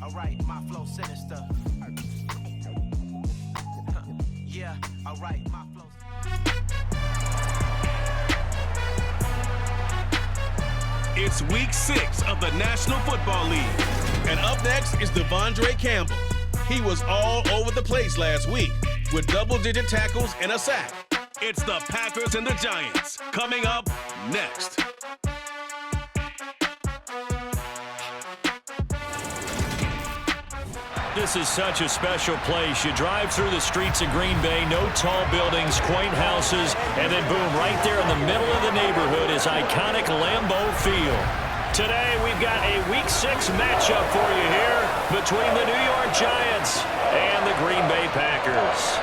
Alright, my flow sinister. Yeah, alright, my flow. It's week 6 of the National Football League. And up next is Devondre Campbell. He was all over the place last week with double-digit tackles and a sack. It's the Packers and the Giants coming up next. This is such a special place. You drive through the streets of Green Bay, no tall buildings, quaint houses, and then boom, right there in the middle of the neighborhood is iconic Lambeau Field. Today, we've got a Week 6 matchup for you here between the New York Giants and the Green Bay Packers.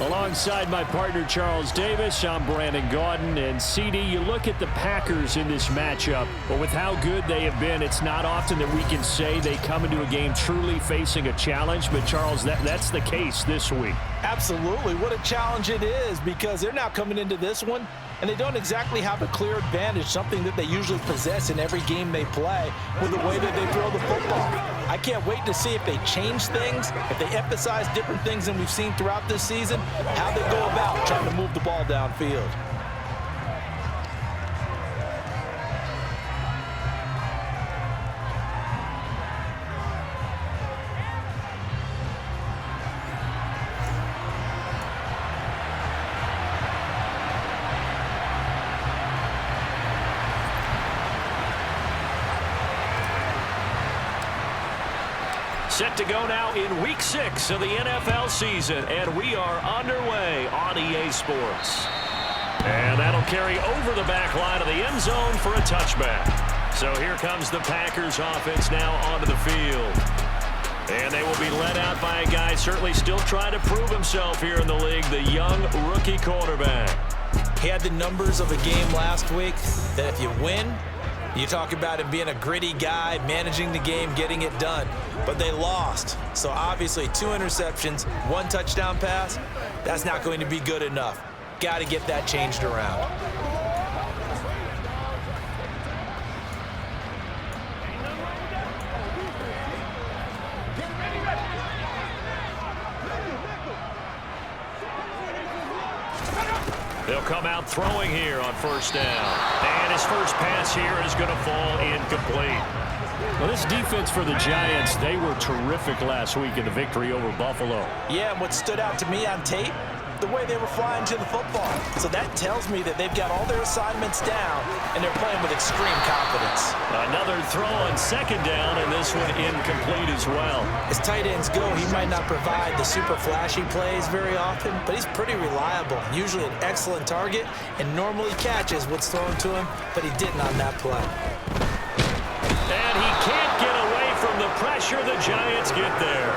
Alongside my partner, Charles Davis, I'm Brandon Gaudin. And CD, you look at the Packers in this matchup, but with how good they have been, it's not often that we can say they come into a game truly facing a challenge. But, Charles, that's the case this week. Absolutely. What a challenge it is, because they're now coming into this one, and they don't exactly have a clear advantage, something that they usually possess in every game they play with the way that they throw the football. I can't wait to see if they change things, if they emphasize different things than we've seen throughout this season, how they go about trying to move the ball downfield. Set to go now in Week 6 of the NFL season, and we are underway on EA Sports. And that'll carry over the back line of the end zone for a touchback. So here comes the Packers offense now onto the field. And they will be led out by a guy certainly still trying to prove himself here in the league, the young rookie quarterback. He had the numbers of a game last week that if you win, you talk about him being a gritty guy, managing the game, getting it done. But they lost. So obviously 2 interceptions, 1 touchdown pass, that's not going to be good enough. Got to get that changed around. They'll come out throwing here on first down. And his first pass here is going to fall incomplete. Well, this defense for the Giants, they were terrific last week in the victory over Buffalo. Yeah, and what stood out to me on tape, the way they were flying to the football. So that tells me that they've got all their assignments down, and they're playing with extreme confidence. Another throw on second down, and this one incomplete as well. As tight ends go, he might not provide the super flashy plays very often, but he's pretty reliable. Usually an excellent target, and normally catches what's thrown to him, but he didn't on that play. And he can't get away from the pressure. The Giants get there.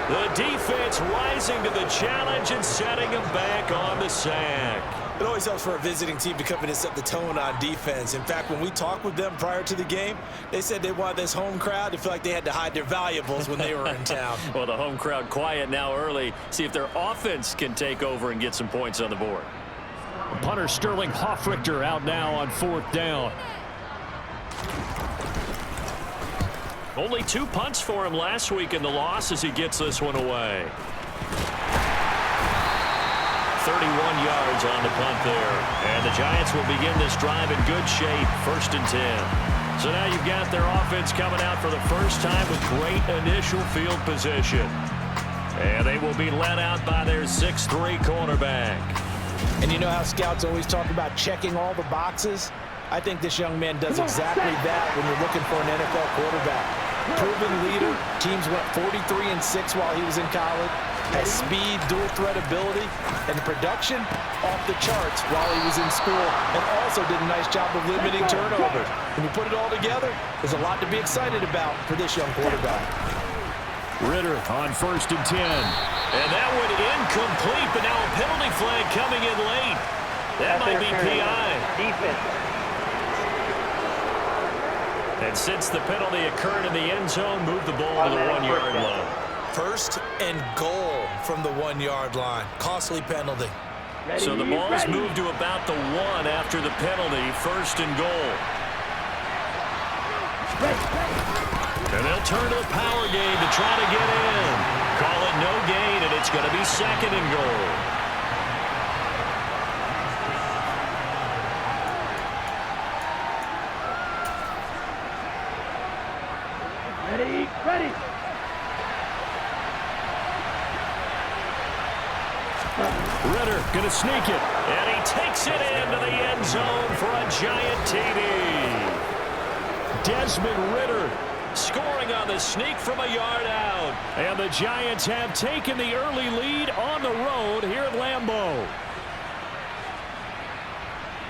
The defense rising to the challenge and setting him back on the sack. It always helps for a visiting team to come in and set the tone on defense. In fact, when we talked with them prior to the game, they said they wanted this home crowd to feel like they had to hide their valuables when they were in town. Well, the home crowd quiet now early. See if their offense can take over and get some points on the board. Punter Sterling Hoffrichter out now on 4th down. Only 2 punts for him last week in the loss as he gets this one away. 31 yards on the punt there. And the Giants will begin this drive in good shape, 1st and 10. So now you've got their offense coming out for the first time with great initial field position. And they will be led out by their 6'3" cornerback. And you know how scouts always talk about checking all the boxes? I think this young man does exactly that when you're looking for an NFL quarterback. Proven leader. Teams went 43-6 while he was in college. Has speed, dual threat ability, and the production off the charts while he was in school, and also did a nice job of limiting turnovers. When you put it all together, there's a lot to be excited about for this young quarterback. Ritter on 1st and 10. And that one incomplete, but now a penalty flag coming in late. That might be PI. Defense. And since the penalty occurred in the end zone, move the ball to the 1-yard line. 1st and goal from the 1-yard line. Costly penalty. So the ball's moved to about the 1 after the penalty, 1st and goal. And they'll turn to the power game to try to get in. Call it no gain, and it's going to be 2nd and goal. Ready. Ritter going to sneak it, and he takes it into the end zone for a giant TD. Desmond Ritter scoring on the sneak from a yard out. And the Giants have taken the early lead on the road here at Lambeau.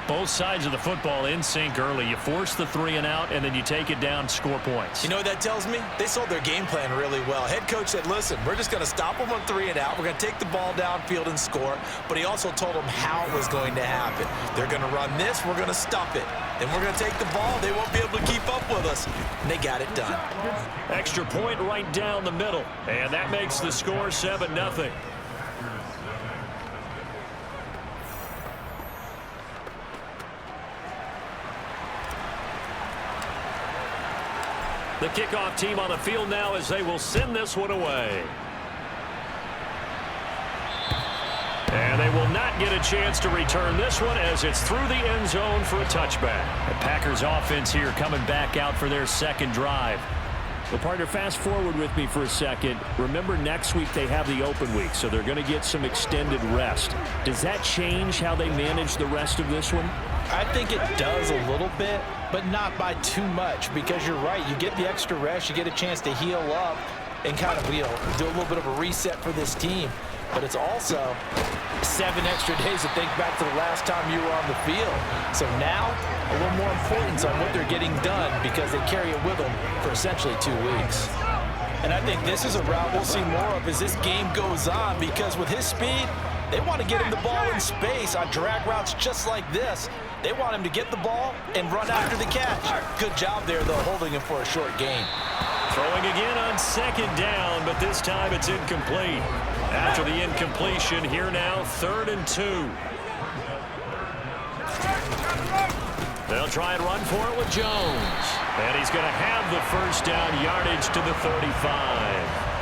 Both sides of the football in sync early. You force the 3 and out, and then you take it down, score points. You know what that tells me? They sold their game plan really well. Head coach said, listen, we're just going to stop them on 3 and out. We're going to take the ball downfield and score. But he also told them how it was going to happen. They're going to run this. We're going to stop it. Then we're going to take the ball. They won't be able to keep up with us. And they got it done. Extra point right down the middle. And that makes the score 7-0. The kickoff team on the field now as they will send this one away. And they will not get a chance to return this one as it's through the end zone for a touchback. The Packers offense here coming back out for their 2nd drive. Well, partner, fast forward with me for a second. Remember, next week they have the open week, so they're going to get some extended rest. Does that change how they manage the rest of this one? I think it does a little bit, but not by too much, because you're right. You get the extra rest. You get a chance to heal up and kind of, do a little bit of a reset for this team. But it's also 7 extra days to think back to the last time you were on the field. So now, a little more importance on what they're getting done because they carry it with them for essentially 2 weeks. And I think this is a route we'll see more of as this game goes on, because with his speed, they want to get him the ball in space on drag routes just like this. They want him to get the ball and run after the catch. Good job there, though, holding him for a short gain. Throwing again on 2nd down, but this time it's incomplete. After the incompletion, here now, 3rd and 2. They'll try and run for it with Jones. And he's going to have the 1st down yardage to the 35.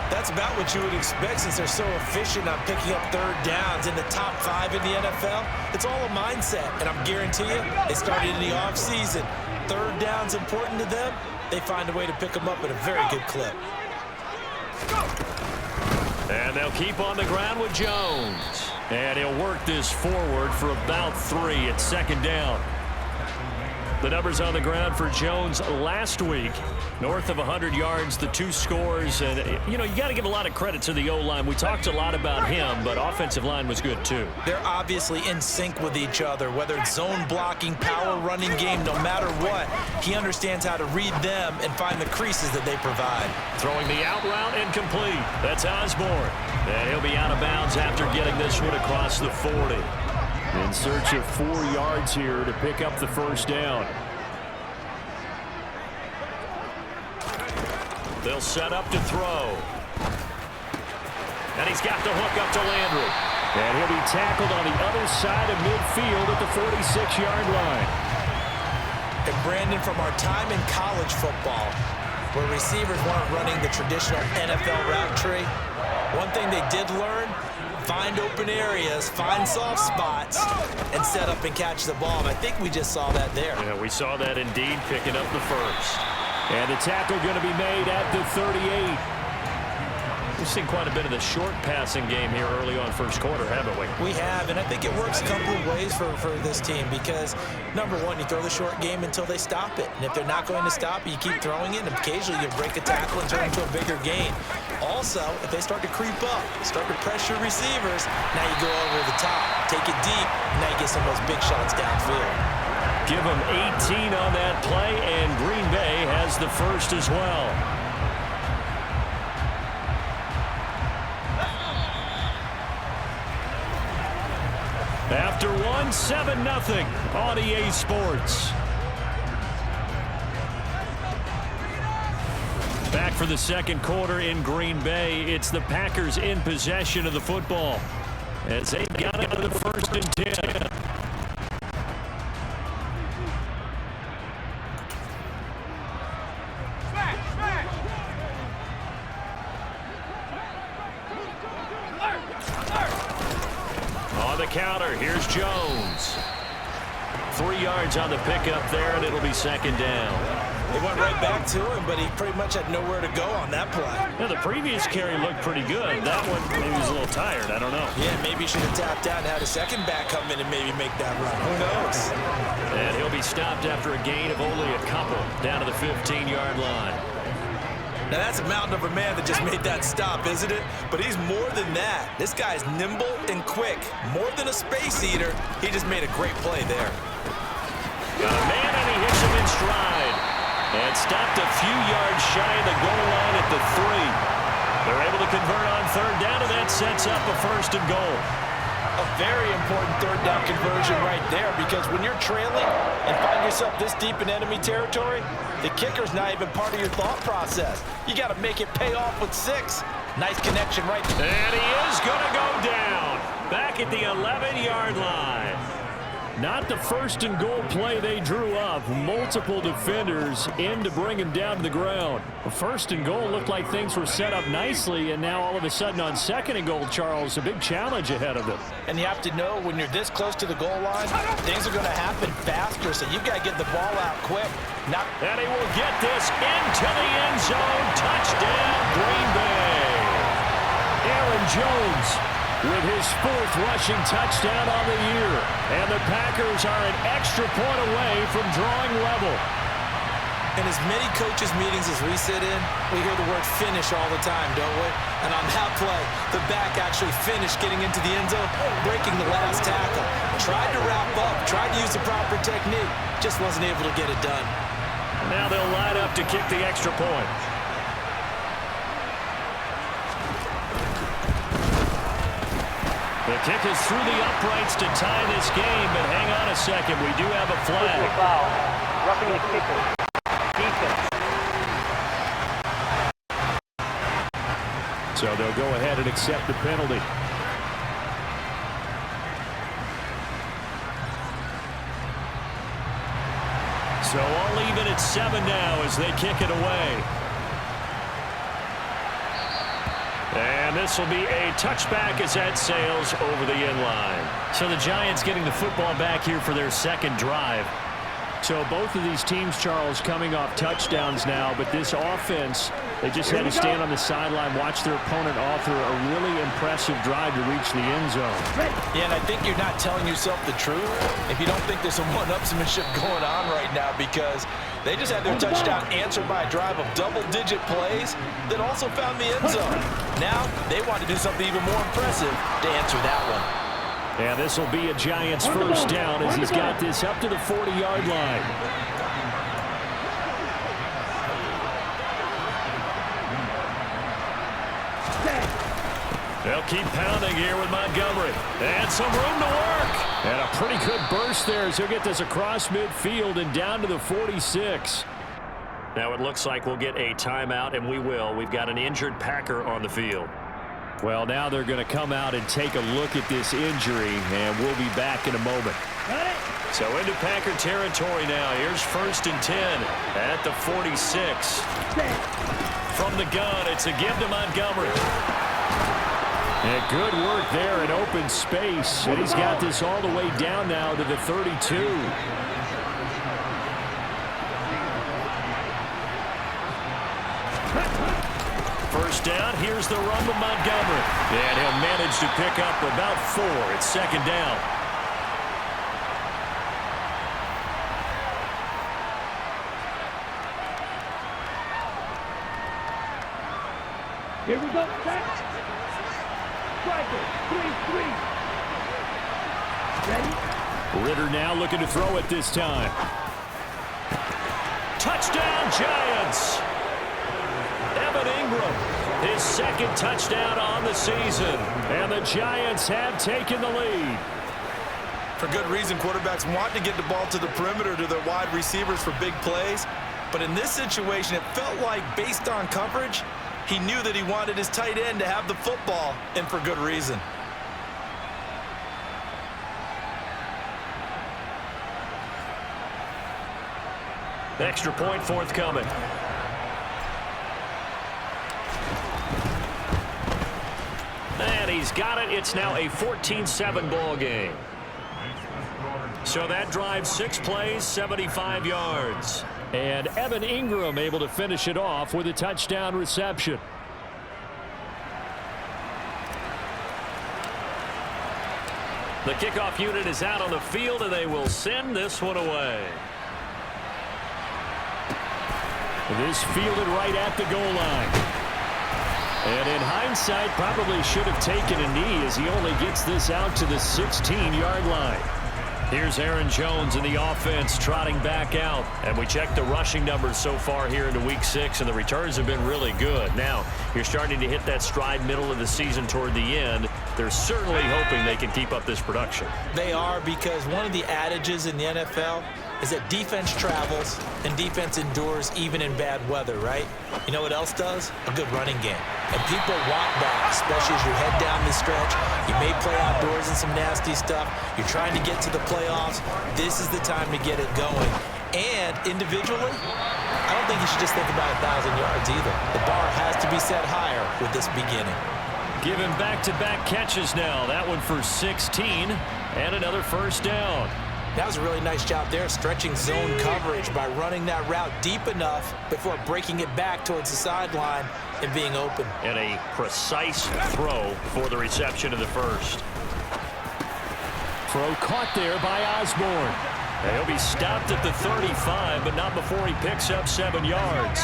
That's about what you would expect since they're so efficient on picking up 3rd downs in the top 5 in the NFL. It's all a mindset, and I'm guarantee you, they started in the offseason. 3rd down's important to them. They find a way to pick them up at a very good clip. And they'll keep on the ground with Jones. And he'll work this forward for about 3 at 2nd down. The numbers on the ground for Jones last week, north of 100 yards, the 2 scores. And, you got to give a lot of credit to the O-line. We talked a lot about him, but offensive line was good, too. They're obviously in sync with each other, whether it's zone blocking, power running game, no matter what. He understands how to read them and find the creases that they provide. Throwing the out route incomplete. That's Osborne. And he'll be out of bounds after getting this one across the 40. In search of 4 yards here to pick up the 1st down. They'll set up to throw. And he's got the hook up to Landry. And he'll be tackled on the other side of midfield at the 46-yard line. And Brandon, from our time in college football, where receivers weren't running the traditional NFL route tree, one thing they did learn, find open areas, find soft spots, and set up and catch the ball. And I think we just saw that there. Yeah, we saw that indeed, picking up the 1st. And the tackle going to be made at the 38. We've seen quite a bit of the short passing game here early on 1st quarter, haven't we? We have, and I think it works a couple of ways for this team because, number one, you throw the short game until they stop it. And if they're not going to stop it, you keep throwing it, and occasionally you'll break a tackle and turn it into a bigger gain. Also, if they start to creep up, start to pressure receivers, now you go over the top, take it deep, and now you get some of those big shots downfield. Give them 18 on that play, and Green Bay has the 1st as well. After 7-0 on EA Sports. Back for the 2nd quarter in Green Bay. It's the Packers in possession of the football as they got it to the 1st and 10. counter. Here's Jones. 3 yards on the pickup there, and it'll be second down. They went right back to him, but he pretty much had nowhere to go on that play. Yeah, the previous carry looked pretty good. That one, maybe he was a little tired. I don't know. Yeah, maybe he should have tapped out and had a second back come in and maybe make that run. Who knows? And he'll be stopped after a gain of only a couple down to the 15-yard line. Now, that's a mountain of a man that just made that stop, isn't it? But he's more than that. This guy's nimble and quick. More than a space eater. He just made a great play there. Got a man, and he hits him in stride. And stopped a few yards shy of the goal line at the 3. They're able to convert on third down, and that sets up a 1st and goal. A very important third down conversion right there, because when you're trailing and find yourself this deep in enemy territory, the kicker's not even part of your thought process. You got to make it pay off with 6. Nice connection right there. And he is going to go down back at the 11-yard line. Not the 1st and goal play they drew up. Multiple defenders in to bring him down to the ground. The 1st and goal looked like things were set up nicely, and now all of a sudden on 2nd and goal, Charles, a big challenge ahead of them. And you have to know when you're this close to the goal line, things are going to happen faster, so you've got to get the ball out quick. And he will get this into the end zone. Touchdown, Green Bay. Aaron Jones with his 4th rushing touchdown on the year. And the Packers are an extra point away from drawing level. In as many coaches' meetings as we sit in, we hear the word finish all the time, don't we? And on that play, the back actually finished getting into the end zone, breaking the last tackle. Tried to wrap up, tried to use the proper technique, just wasn't able to get it done. Now they'll line up to kick the extra point. The kick is through the uprights to tie this game, but hang on a second. We do have a flag. Foul. Roughing the kicker. Defense. So they'll go ahead and accept the penalty. So all even at 7 now as they kick it away. And this will be a touchback as that sails over the end line. So the Giants getting the football back here for their 2nd drive. So both of these teams, Charles, coming off touchdowns now, but this offense, they just had to stand on the sideline, watch their opponent author a really impressive drive to reach the end zone. Yeah, and I think you're not telling yourself the truth if you don't think there's some one-upsmanship going on right now, because they just had their touchdown answered by a drive of double-digit plays that also found the end zone. Now they want to do something even more impressive to answer that one. And this will be a Giants 1st down as he's got this up to the 40-yard line. They'll keep pounding here with Montgomery. And some room to work. And a pretty good burst there as he'll get this across midfield and down to the 46. Now it looks like we'll get a timeout, and we will. We've got an injured Packer on the field. Well, now they're going to come out and take a look at this injury, and we'll be back in a moment. So into Packer territory now. Here's 1st and 10 at the 46. From the gun, it's a give to Montgomery. And good work there in open space. And he's got this all the way down now to the 32. First down, here's the run with Montgomery. And he'll manage to pick up about 4. It's 2nd down. Here we go. Striker. 3-3. Ready? Ritter now looking to throw it this time. Touchdown, Giants! Evan Ingram, his 2nd touchdown on the season. And the Giants have taken the lead. For good reason, quarterbacks want to get the ball to the perimeter to their wide receivers for big plays. But in this situation, it felt like, based on coverage, he knew that he wanted his tight end to have the football, and for good reason. Extra point forthcoming. And he's got it. It's now a 14-7 ball game. So that drive 6 plays, 75 yards. And Evan Ingram able to finish it off with a touchdown reception. The kickoff unit is out on the field, and they will send this one away. This fielded right at the goal line. And in hindsight, probably should have taken a knee as he only gets this out to the 16-yard line. Here's Aaron Jones in the offense trotting back out. And we checked the rushing numbers so far here into Week 6, and the returns have been really good. Now, you're starting to hit that stride middle of the season toward the end. They're certainly hoping they can keep up this production. They are, because one of the adages in the NFL is that defense travels and defense endures even in bad weather, right? You know what else does? A good running game. And people want that, especially as you head down the stretch. You may play outdoors in some nasty stuff. You're trying to get to the playoffs. This is the time to get it going. And individually, I don't think you should just think about 1,000 yards either. The bar has to be set higher with this beginning. Given back-to-back catches now. That one for 16 and another first down. That was a really nice job there, stretching zone coverage by running that route deep enough before breaking it back towards the sideline and being open. And a precise throw for the reception of the first. Throw caught there by Osborne. And he'll be stopped at the 35, but not before he picks up 7 yards.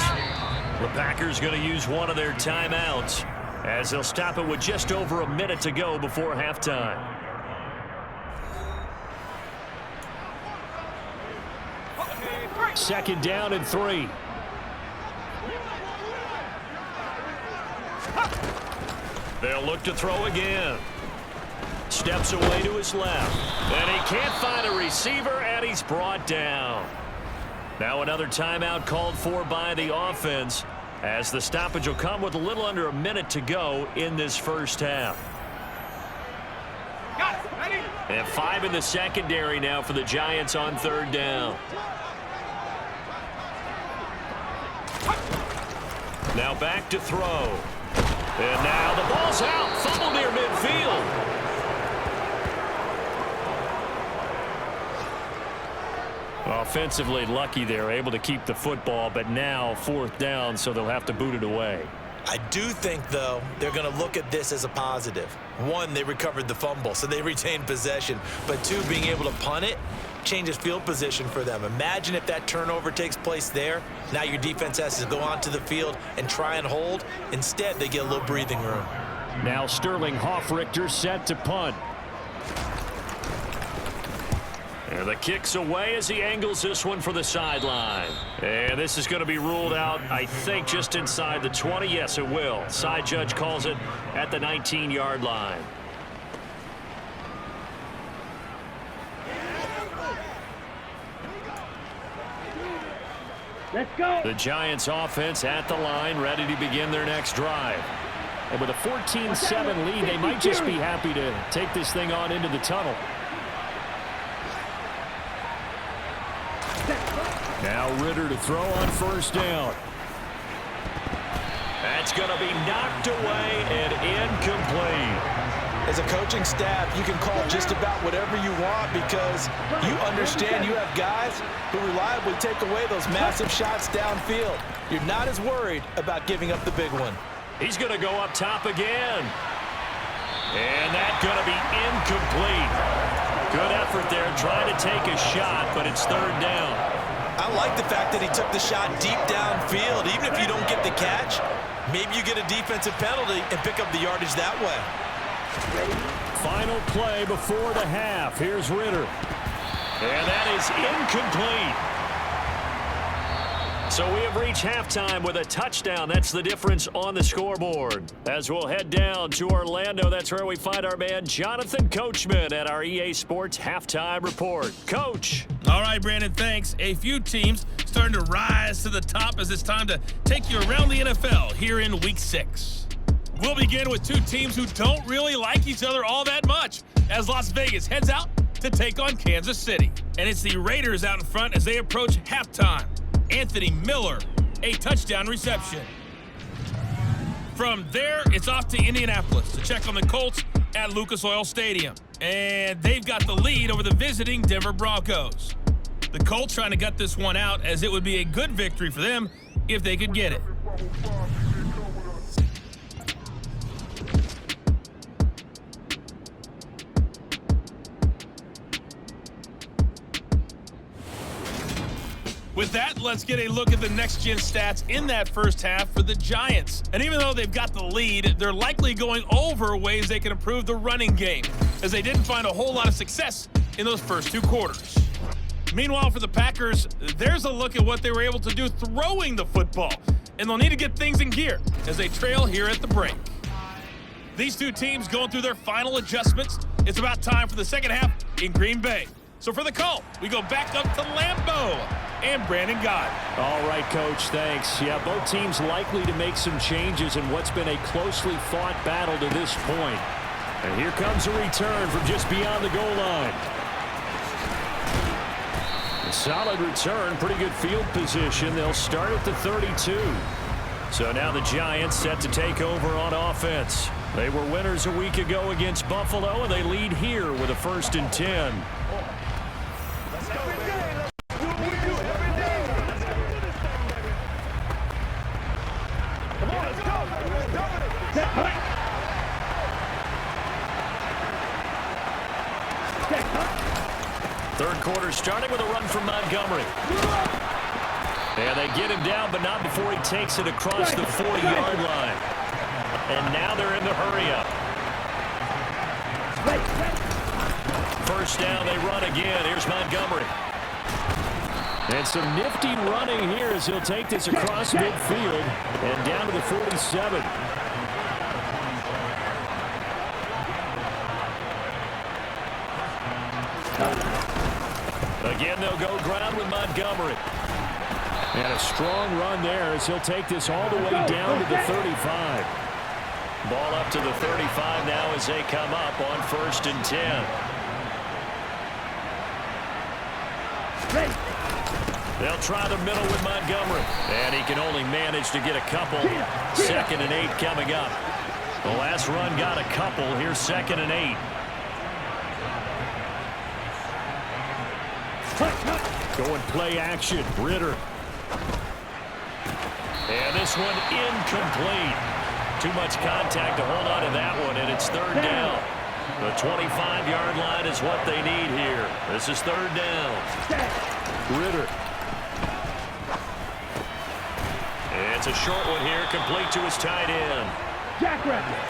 The Packers going to use one of their timeouts as they'll stop it with just over a minute to go before halftime. Second down and 3. They'll look to throw again. Steps away to his left. And he can't find a receiver, and he's brought down. Now another timeout called for by the offense, as the stoppage will come with a little under a minute to go in this first half. And 5 in the secondary now for the Giants on third down. Now back to throw. And now the ball's out. Fumble near midfield. Offensively lucky they're able to keep the football, but now fourth down, so they'll have to boot it away. I do think, though, they're going to look at this as a positive. 1, they recovered the fumble, so they retained possession. But 2, being able to punt it changes field position for them. Imagine if that turnover takes place there. Now your defense has to go onto the field and try and hold. Instead, they get a little breathing room. Now Sterling Hoffrichter set to punt. And the kick's away as he angles this one for the sideline. And this is going to be ruled out, I think, just inside the 20. Yes, it will. Side judge calls it at the 19-yard line. Let's go. The Giants offense at the line, ready to begin their next drive. And with a 14-7 lead, they might just be happy to take this thing on into the tunnel. Now Ritter to throw on first down. That's going to be knocked away and incomplete. As a coaching staff, you can call just about whatever you want because you understand you have guys who reliably take away those massive shots downfield. You're not as worried about giving up the big one. He's going to go up top again. And that's going to be incomplete. Good effort there trying to take a shot, but it's third down. I like the fact that he took the shot deep downfield. Even if you don't get the catch, maybe you get a defensive penalty and pick up the yardage that way. Final play before the half. Here's Ritter. And that is incomplete. So we have reached halftime with a touchdown. That's the difference on the scoreboard. As we'll head down to Orlando, that's where we find our man Jonathan Coachman at our EA Sports Halftime Report. Coach. All right, Brandon, thanks. A few teams starting to rise to the top as it's time to take you around the NFL here in Week 6. We'll begin with two teams who don't really like each other all that much as Las Vegas heads out to take on Kansas City. And it's the Raiders out in front as they approach halftime. Anthony Miller, a touchdown reception. From there, it's off to Indianapolis to check on the Colts at Lucas Oil Stadium. And they've got the lead over the visiting Denver Broncos. The Colts trying to gut this one out, as it would be a good victory for them if they could get it. With that, let's get a look at the next-gen stats in that first half for the Giants. And even though they've got the lead, they're likely going over ways they can improve the running game, as they didn't find a whole lot of success in those first two quarters. Meanwhile, for the Packers, there's a look at what they were able to do throwing the football, and they'll need to get things in gear as they trail here at the break. These two teams going through their final adjustments. It's about time for the second half in Green Bay. So for the call, we go back up to Lambeau and Brandon Gott. All right, Coach, thanks. Yeah, both teams likely to make some changes in what's been a closely fought battle to this point. And here comes a return from just beyond the goal line. A solid return, pretty good field position. They'll start at the 32. So now the Giants set to take over on offense. They were winners a week ago against Buffalo, and they lead here with a 1st and 10. Third quarter starting with a run from Montgomery. And they get him down, but not before he takes it across the 40-yard line. And now they're in the hurry-up. First down, they run again. Here's Montgomery. And some nifty running here as he'll take this across midfield and down to the 47. Again, they'll go ground with Montgomery. And a strong run there as he'll take this all the way down to the 35. Ball up to the 35 now as they come up on 1st and 10. They'll try the middle with Montgomery. And he can only manage to get a couple. 2nd and 8 coming up. The last run got a couple. Here's 2nd and 8. Going play action. Ritter. And this one incomplete. Too much contact to hold on to that one, and it's 3rd down. The 25-yard line is what they need here. This is 3rd down. Ritter. It's a short one here, complete to his tight end.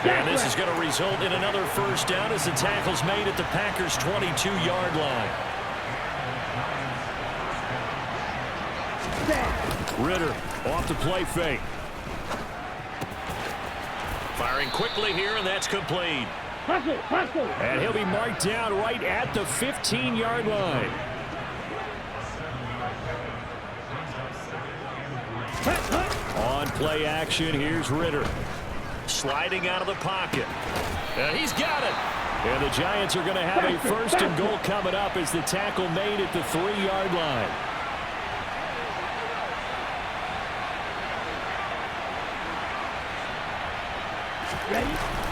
And this is going to result in another 1st down as the tackle's made at the Packers' 22-yard line. Ritter off the play fake. Firing quickly here, and that's complete. And he'll be marked down right at the 15-yard line. On play action, here's Ritter. Sliding out of the pocket. And he's got it. And the Giants are going to have a 1st and goal coming up as the tackle made at the 3-yard line.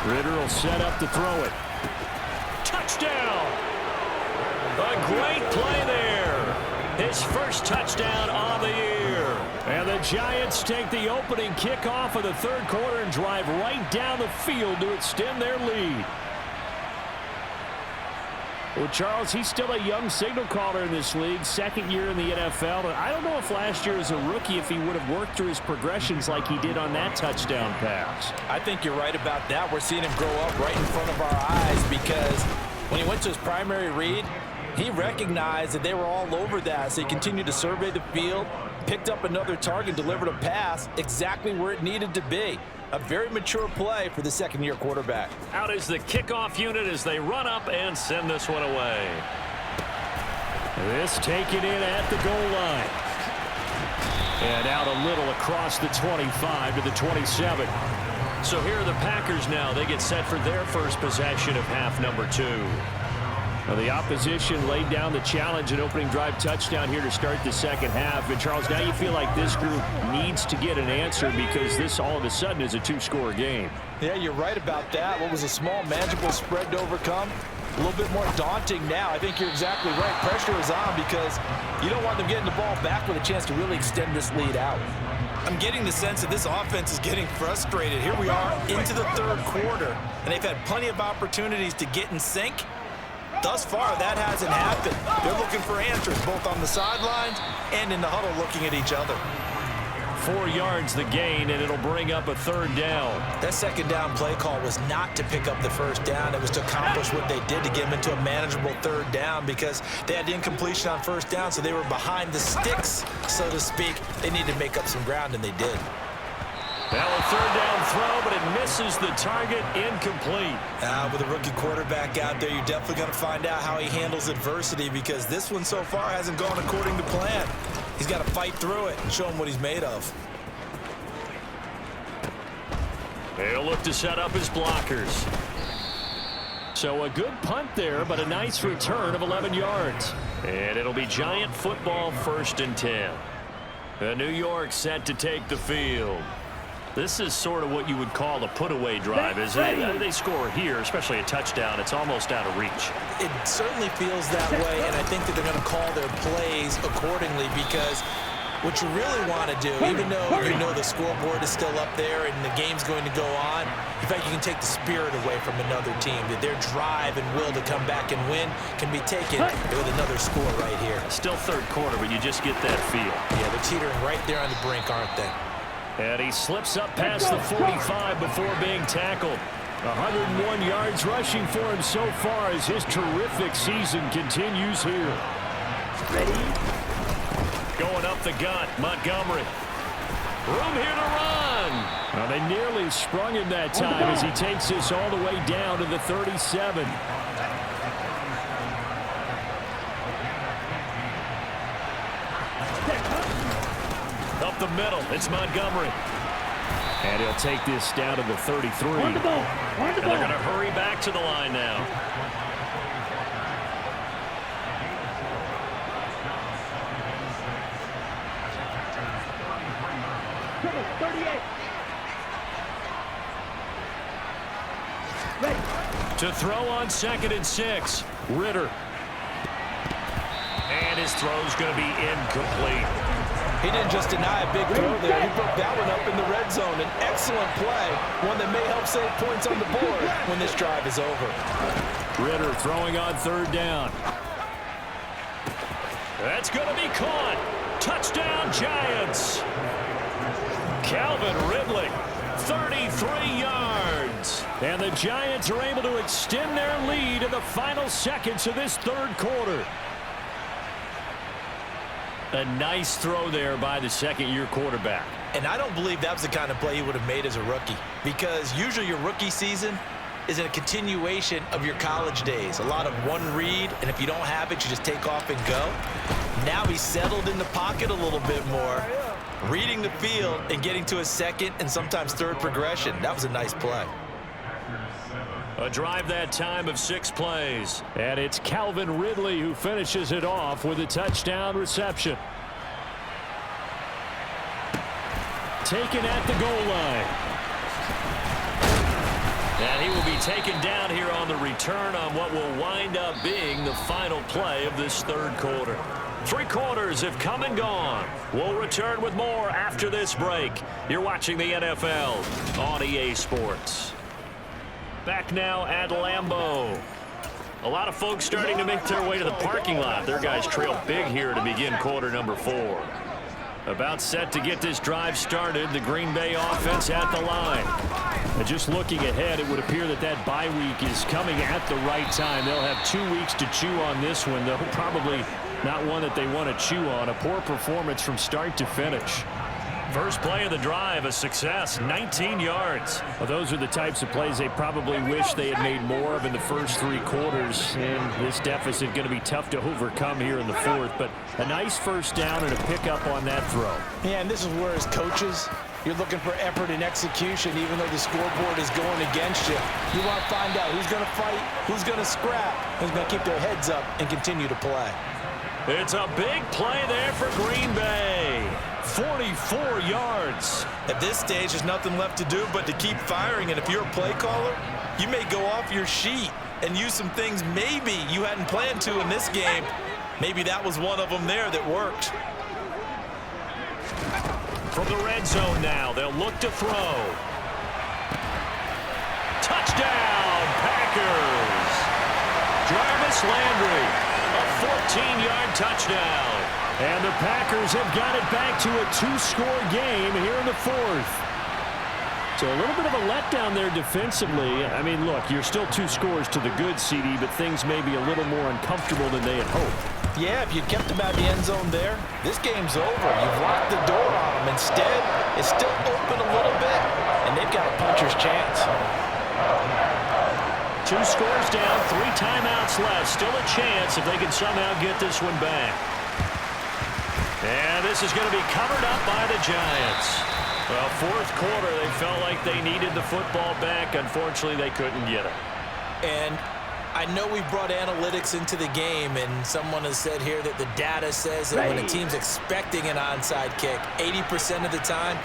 Ritter will set up to throw it. Touchdown! A great play there. His first touchdown on the year. And the Giants take the opening kickoff of the 3rd quarter and drive right down the field to extend their lead. Well, Charles, he's still a young signal caller in this league, 2nd year in the NFL. But I don't know if last year as a rookie if he would have worked through his progressions like he did on that touchdown pass. I think you're right about that. We're seeing him grow up right in front of our eyes because when he went to his primary read, he recognized that they were all over that. So he continued to survey the field, picked up another target, delivered a pass exactly where it needed to be. A very mature play for the 2nd-year quarterback. Out is the kickoff unit as they run up and send this one away. This taken in at the goal line. And out a little across the 25 to the 27. So here are the Packers now. They get set for their first possession of half number 2. Well, the opposition laid down the challenge and opening drive touchdown here to start the second half. And, Charles, now you feel like this group needs to get an answer because this all of a sudden is a two-score game. Yeah, you're right about that. What was a small, manageable spread to overcome? A little bit more daunting now. I think you're exactly right. Pressure is on because you don't want them getting the ball back with a chance to really extend this lead out. I'm getting the sense that this offense is getting frustrated. Here we are into the third quarter, and they've had plenty of opportunities to get in sync. Thus far, that hasn't happened. They're looking for answers, both on the sidelines and in the huddle looking at each other. 4 yards the gain, and it'll bring up a third down. That second down play call was not to pick up the first down. It was to accomplish what they did to get them into a manageable third down because they had incompletion on first down, so they were behind the sticks, so to speak. They needed to make up some ground, and they did. Now a third down throw, but it misses the target, incomplete. With a rookie quarterback out there, you're definitely going to find out how he handles adversity because this one so far hasn't gone according to plan. He's got to fight through it and show him what he's made of. They'll look to set up his blockers. So a good punt there, but a nice return of 11 yards. And it'll be Giant football 1st and 10. The New York set to take the field. This is sort of what you would call a put-away drive, isn't it? They score here, especially a touchdown. It's almost out of reach. It certainly feels that way, and I think that they're going to call their plays accordingly because what you really want to do, even though you know the scoreboard is still up there and the game's going to go on, in fact, you can take the spirit away from another team, that their drive and will to come back and win can be taken with another score right here. Still third quarter, but you just get that feel. Yeah, they're teetering right there on the brink, aren't they? And he slips up past the 45 before being tackled. 101 yards rushing for him so far as his terrific season continues here. Ready? Going up the gut, Montgomery. Room here to run. Well, they nearly sprung him that time as he takes this all the way down to the 37. Up the middle, it's Montgomery. And he'll take this down to the 33. And they're going to hurry back to the line now. To throw on 2nd and 6, Ritter. And his throw's going to be incomplete. He didn't just deny a big throw there. He broke that one up in the red zone. An excellent play, one that may help save points on the board when this drive is over. Ritter throwing on 3rd down. That's going to be caught. Touchdown, Giants. Calvin Ridley, 33 yards. And the Giants are able to extend their lead in the final seconds of this third quarter. A nice throw there by the second-year quarterback. And I don't believe that was the kind of play he would have made as a rookie because usually your rookie season is a continuation of your college days. A lot of one read, and if you don't have it, you just take off and go. Now he's settled in the pocket a little bit more, reading the field and getting to his second and sometimes third progression. That was a nice play. A drive that time of 6 plays. And it's Calvin Ridley who finishes it off with a touchdown reception. Taken at the goal line. And he will be taken down here on the return on what will wind up being the final play of this third quarter. 3 quarters have come and gone. We'll return with more after this break. You're watching the NFL on EA Sports. Back now at Lambeau. A lot of folks starting to make their way to the parking lot. Their guys trail big here to begin quarter number 4. About set to get this drive started, the Green Bay offense at the line. And just looking ahead, it would appear that that bye week is coming at the right time. They'll have 2 weeks to chew on this one, though probably not one that they want to chew on. A poor performance from start to finish. First play of the drive, a success, 19 yards. Well, those are the types of plays they probably wish they had made more of in the first 3 quarters. And this deficit going to be tough to overcome here in the 4th. But a nice first down and a pickup on that throw. Yeah, and this is where as coaches, you're looking for effort and execution, even though the scoreboard is going against you. You want to find out who's going to fight, who's going to scrap, who's going to keep their heads up and continue to play. It's a big play there for Green Bay. 44 yards. At this stage, there's nothing left to do but to keep firing. And if you're a play caller, you may go off your sheet and use some things maybe you hadn't planned to in this game. Maybe that was one of them there that worked. From the red zone now, they'll look to throw. Touchdown, Packers. Jarvis Landry, a 14-yard touchdown. And the Packers have got it back to a 2-score game here in the fourth. So a little bit of a letdown there defensively. I mean, look, you're still 2 scores to the good, CD, but things may be a little more uncomfortable than they had hoped. Yeah, if you kept them out of the end zone there, this game's over. You've locked the door on them. Instead, it's still open a little bit, and they've got a puncher's chance. 2 scores down, 3 timeouts left. Still a chance if they can somehow get this one back. And this is going to be covered up by the Giants. Well, fourth quarter, they felt like they needed the football back. Unfortunately, they couldn't get it. And I know we brought analytics into the game, and someone has said here that the data says that when a team's expecting an onside kick, 80% of the time,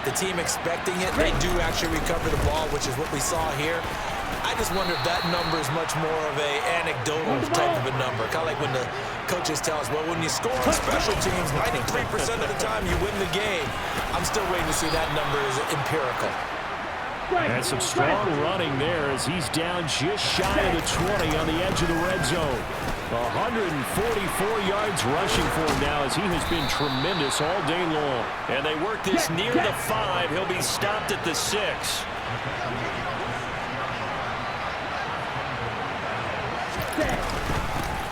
the team expecting it, they do actually recover the ball, which is what we saw here. I just wonder if that number is much more of a anecdotal type of a number. Kind of like when the coaches tell us, well, when you score on special teams, 93% of the time you win the game. I'm still waiting to see that number is empirical. And some strong running there as he's down just shy of the 20 on the edge of the red zone. 144 yards rushing for him now as he has been tremendous all day long. And they work this near the 5. He'll be stopped at the 6.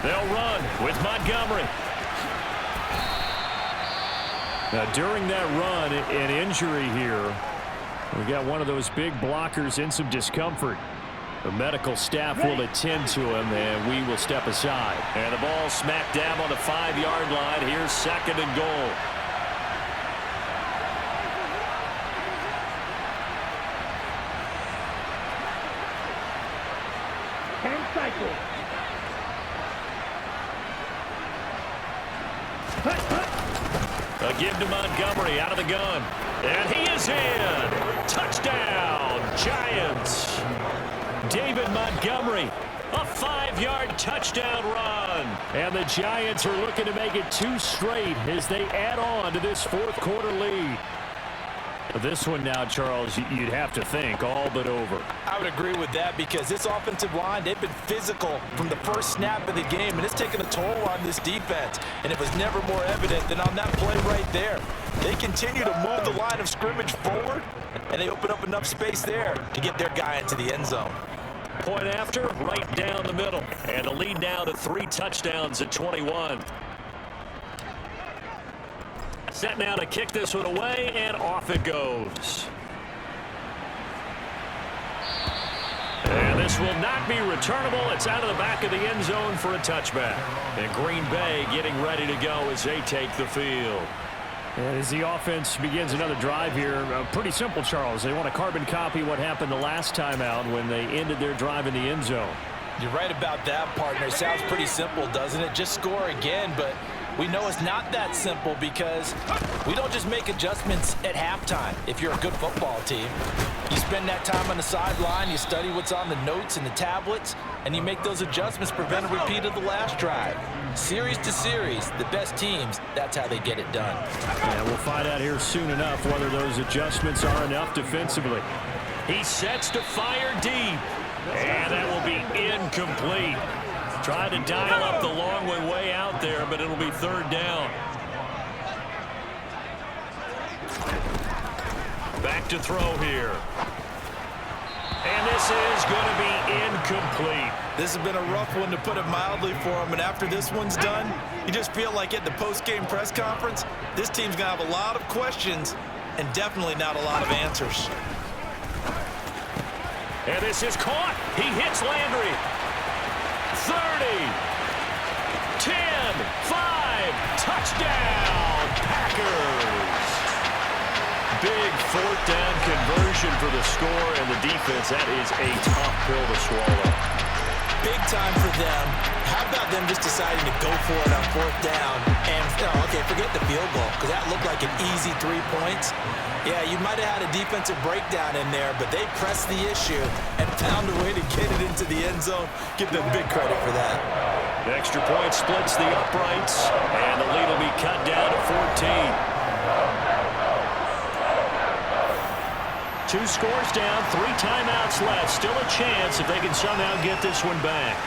They'll run with Montgomery. Now, during that run, an injury here. We got one of those big blockers in some discomfort. The medical staff will attend to him, and we will step aside. And the ball smack dab on the 5-yard line. Here's 2nd and goal. A give to Montgomery out of the gun. And he is in. Touchdown, Giants. David Montgomery, a 5-yard touchdown run. And the Giants are looking to make it 2 straight as they add on to this fourth quarter lead. This one now, Charles, you'd have to think all but over. I would agree with that because this offensive line, they've been physical from the first snap of the game, and it's taken a toll on this defense. And it was never more evident than on that play right there. They continue to move the line of scrimmage forward, and they open up enough space there to get their guy into the end zone. Point after, right down the middle. And the lead now to 3 touchdowns at 21. Set now to kick this one away, and off it goes. And this will not be returnable. It's out of the back of the end zone for a touchback. And Green Bay getting ready to go as they take the field. And as the offense begins another drive here, pretty simple, Charles. They want to carbon copy what happened the last time out when they ended their drive in the end zone. You're right about that, partner. It sounds pretty simple, doesn't it? Just score again, but we know it's not that simple because we don't just make adjustments at halftime. If you're a good football team, you spend that time on the sideline, you study what's on the notes and the tablets, and you make those adjustments, prevent a repeat of the last drive. Series to series, the best teams, that's how they get it done. Yeah, we'll find out here soon enough whether those adjustments are enough defensively. He sets to fire deep, and that will be incomplete. Tried to dial up the long way out there, but it'll be 3rd down. Back to throw here. And this is going to be incomplete. This has been a rough one, to put it mildly, for him. And after this one's done, you just feel like at the post-game press conference, this team's going to have a lot of questions and definitely not a lot of answers. And this is caught. He hits Landry. 30, 10, 5, touchdown, Packers. Big 4th down conversion for the score, and the defense, that is a tough pill to swallow. Big time for them. How about them just deciding to go for it on 4th down? And, okay, forget the field goal, because that looked like an easy 3 points. Yeah, you might have had a defensive breakdown in there, but they pressed the issue and found a way to get it into the end zone. Give them big credit for that. The extra point splits the uprights, and the lead will be cut down to 14. 2 scores down, 3 timeouts left. Still a chance if they can somehow get this one back.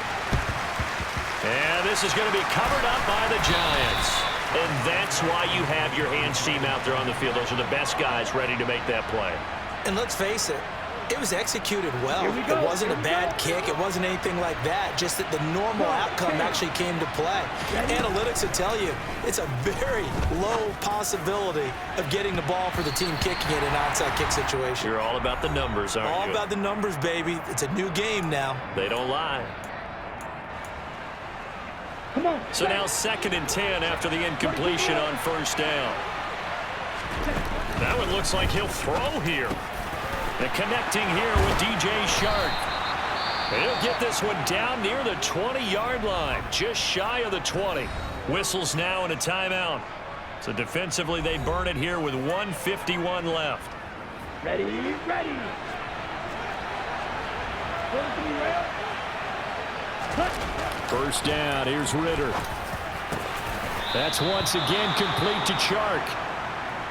And this is going to be covered up by the Giants. And that's why you have your hands team out there on the field. Those are the best guys ready to make that play. And let's face it, it was executed well. It wasn't a bad kick. It wasn't anything like that. Just that the normal outcome actually came to play. Analytics will tell you it's a very low possibility of getting the ball for the team kicking it in an onside kick situation. You're all about the numbers, aren't you? All about the numbers, baby. It's a new game now. They don't lie. So now 2nd and 10 after the incompletion on 1st down. That one looks like he'll throw here. And connecting here with DJ Shark. He'll get this one down near the 20-yard line, just shy of the 20. Whistles now and a timeout. So defensively, they burn it here with 1:51 left. Ready. 1st down. Here's Ritter. That's once again complete to Chark.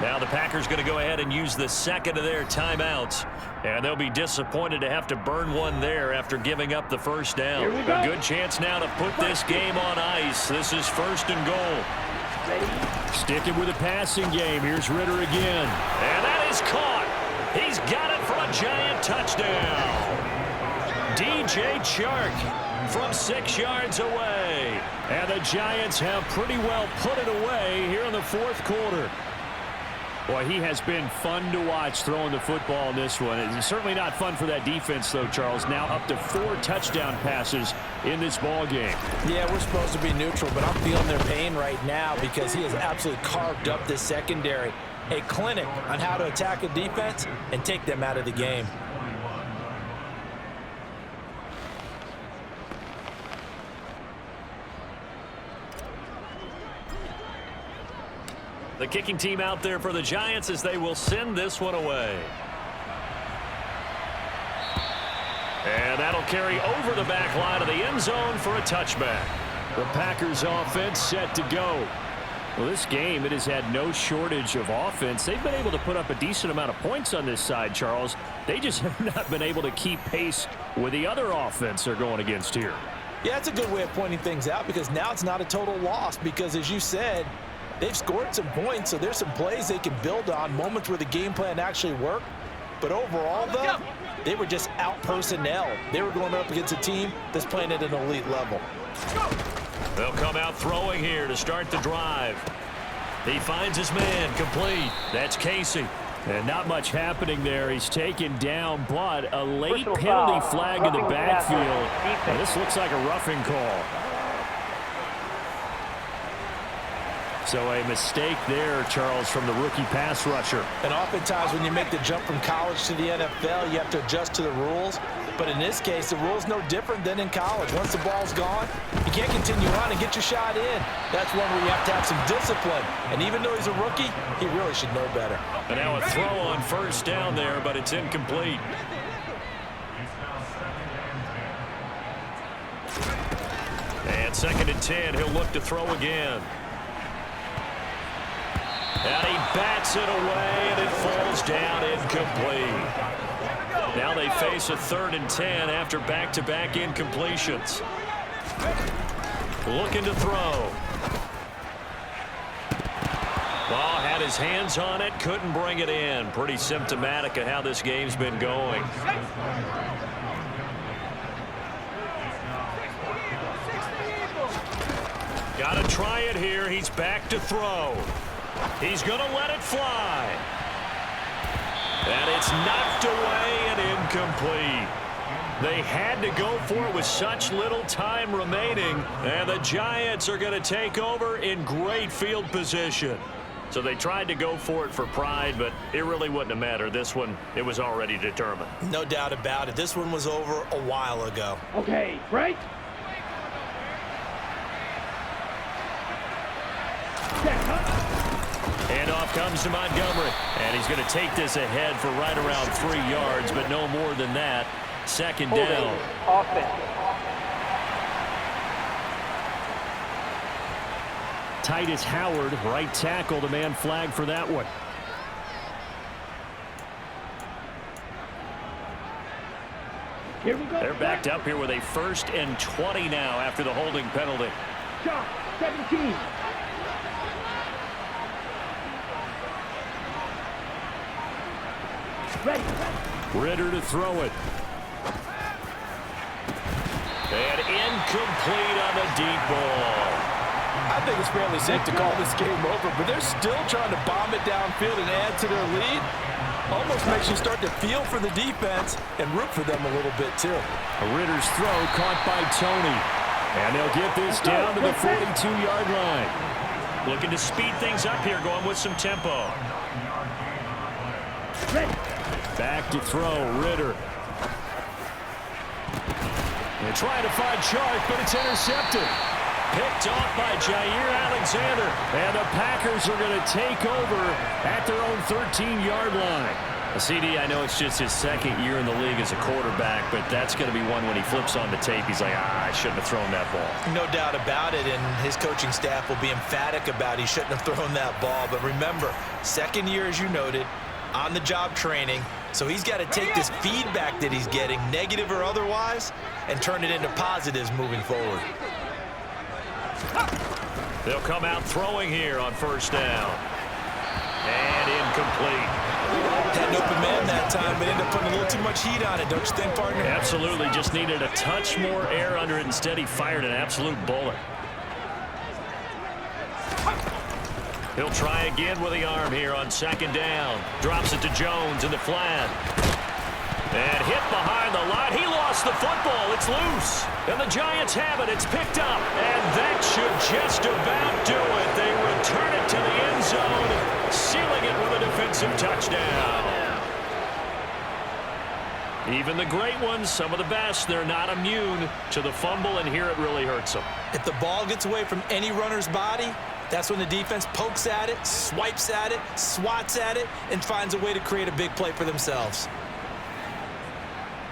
Now the Packers going to go ahead and use the 2nd of their timeouts. And they'll be disappointed to have to burn one there after giving up the 1st down. A good chance now to put this game on ice. This is 1st and goal. Sticking with the passing game. Here's Ritter again. And that is caught. He's got it for a Giant touchdown. DJ Chark from 6 yards away. And the Giants have pretty well put it away here in the 4th quarter. Boy, he has been fun to watch throwing the football in this one. It's certainly not fun for that defense, though, Charles. Now up to 4 touchdown passes in this ball game. Yeah, we're supposed to be neutral, but I'm feeling their pain right now because he has absolutely carved up this secondary. A clinic on how to attack a defense and take them out of the game. The kicking team out there for the Giants as they will send this one away. And that'll carry over the back line of the end zone for a touchback. The Packers offense set to go. Well, this game, it has had no shortage of offense. They've been able to put up a decent amount of points on this side, Charles. They just have not been able to keep pace with the other offense they're going against here. Yeah, it's a good way of pointing things out because now it's not a total loss because, as you said, they've scored some points, so there's some plays they can build on, moments where the game plan actually worked. But overall, though, they were just out-personnel. They were going up against a team that's playing at an elite level. They'll come out throwing here to start the drive. He finds his man, complete. That's Casey. And not much happening there. He's taken down, but a late penalty flag in the backfield. And this looks like a roughing call. So a mistake there, Charles, from the rookie pass rusher. And oftentimes when you make the jump from college to the NFL, you have to adjust to the rules. But in this case, the rule's no different than in college. Once the ball's gone, you can't continue on and get your shot in. That's one where you have to have some discipline. And even though he's a rookie, he really should know better. And now a throw on 1st down there, but it's incomplete. And 2nd and 10, he'll look to throw again. And he bats it away, and it falls down incomplete. Now they face a 3rd and 10 after back-to-back incompletions. Looking to throw. Ball had his hands on it, couldn't bring it in. Pretty symptomatic of how this game's been going. Got to try it here. He's back to throw. He's going to let it fly. And it's knocked away and incomplete. They had to go for it with such little time remaining. And the Giants are going to take over in great field position. So they tried to go for it for pride, but it really wouldn't have mattered. This one, it was already determined. No doubt about it. This one was over a while ago. Okay, break. Handoff comes to Montgomery, and he's going to take this ahead for right around 3 yards, but no more than that. Second down. Offense. Titus Howard, right tackle, the man flagged for that one. Here we go. They're backed up here with a 1st and 20 now after the holding penalty. Shot 17. Ready. Ritter to throw it. And incomplete on the deep ball. I think it's fairly safe to call this game over, but they're still trying to bomb it downfield and add to their lead. Almost makes you start to feel for the defense and root for them a little bit, too. A Ritter's throw caught by Tony. And they'll get this down to the 42-yard line. Looking to speed things up here, going with some tempo. Back to throw, Ritter. They're trying to find Chark, but it's intercepted. Picked off by Jair Alexander. And the Packers are going to take over at their own 13-yard line. CD, I know it's just his 2nd year in the league as a quarterback, but that's going to be one when he flips on the tape. He's like, I shouldn't have thrown that ball. No doubt about it, and his coaching staff will be emphatic about he shouldn't have thrown that ball. But remember, 2nd year, as you noted, on-the-job training. So he's got to take this feedback that he's getting, negative or otherwise, and turn it into positives moving forward. They'll come out throwing here on 1st down. And incomplete. Had an open man that time, but ended up putting a little too much heat on it, don't you think, partner? Absolutely. Just needed a touch more air under it. Instead, he fired an absolute bullet. He'll try again with the arm here on 2nd down. Drops it to Jones in the flat. And hit behind the line. He lost the football. It's loose. And the Giants have it. It's picked up. And that should just about do it. They return it to the end zone, sealing it with a defensive touchdown. Even the great ones, some of the best, they're not immune to the fumble, and here it really hurts them. If the ball gets away from any runner's body, that's when the defense pokes at it, swipes at it, swats at it, and finds a way to create a big play for themselves.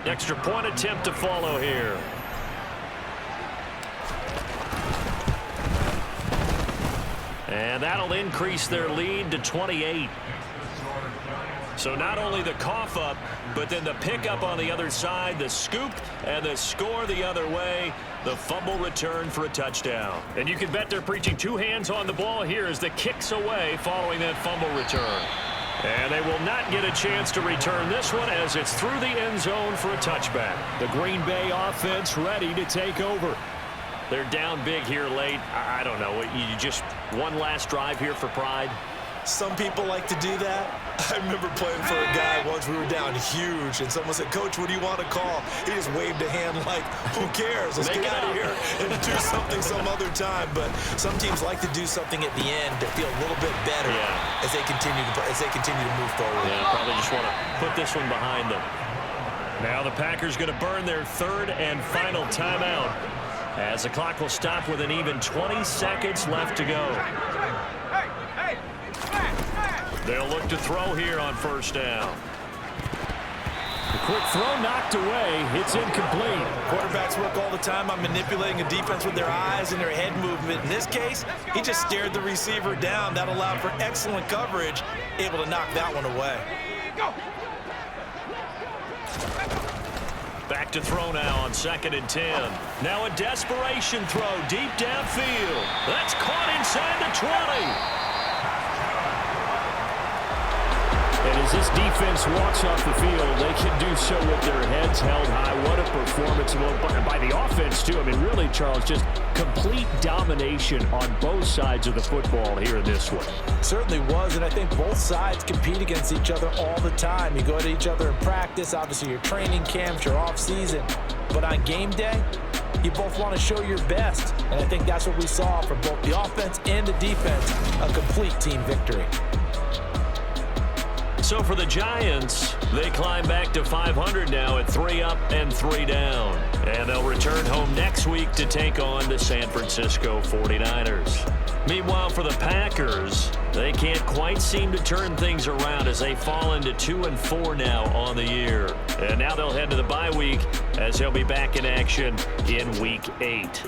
Extra point attempt to follow here. And that'll increase their lead to 28. So not only the cough up, but then the pickup on the other side, the scoop, and the score the other way. The fumble return for a touchdown. And you can bet they're preaching 2 hands on the ball here as the kicks away following that fumble return. And they will not get a chance to return this one as it's through the end zone for a touchback. The Green Bay offense ready to take over. They're down big here late. I don't know. You just one last drive here for pride? Some people like to do that. I remember playing for a guy once. We were down huge, and someone said, "Coach, what do you want to call?" He just waved a hand like, "Who cares? Let's get out of here and do something some other time." But some teams like to do something at the end to feel a little bit better as they continue to move forward. Yeah, probably just want to put this one behind them. Now the Packers going to burn their 3rd and final timeout as the clock will stop with an even 20 seconds left to go. They'll look to throw here on 1st down. The quick throw knocked away. It's incomplete. Quarterbacks work all the time on manipulating a defense with their eyes and their head movement. In this case, he just stared the receiver down. That allowed for excellent coverage, able to knock that one away. Back to throw now on 2nd and 10. Now a desperation throw deep downfield. That's caught inside the 20. And as this defense walks off the field, they can do so with their heads held high. What a performance by the offense, too. I mean, really, Charles, just complete domination on both sides of the football here in this one. Certainly was, and I think both sides compete against each other all the time. You go to each other in practice, obviously your training camps, your off season. But on game day, you both want to show your best. And I think that's what we saw from both the offense and the defense, a complete team victory. So for the Giants, they climb back to 500 now at 3 up and 3 down. And they'll return home next week to take on the San Francisco 49ers. Meanwhile, for the Packers, they can't quite seem to turn things around as they fall into 2-4 now on the year. And now they'll head to the bye week as they'll be back in action in Week 8.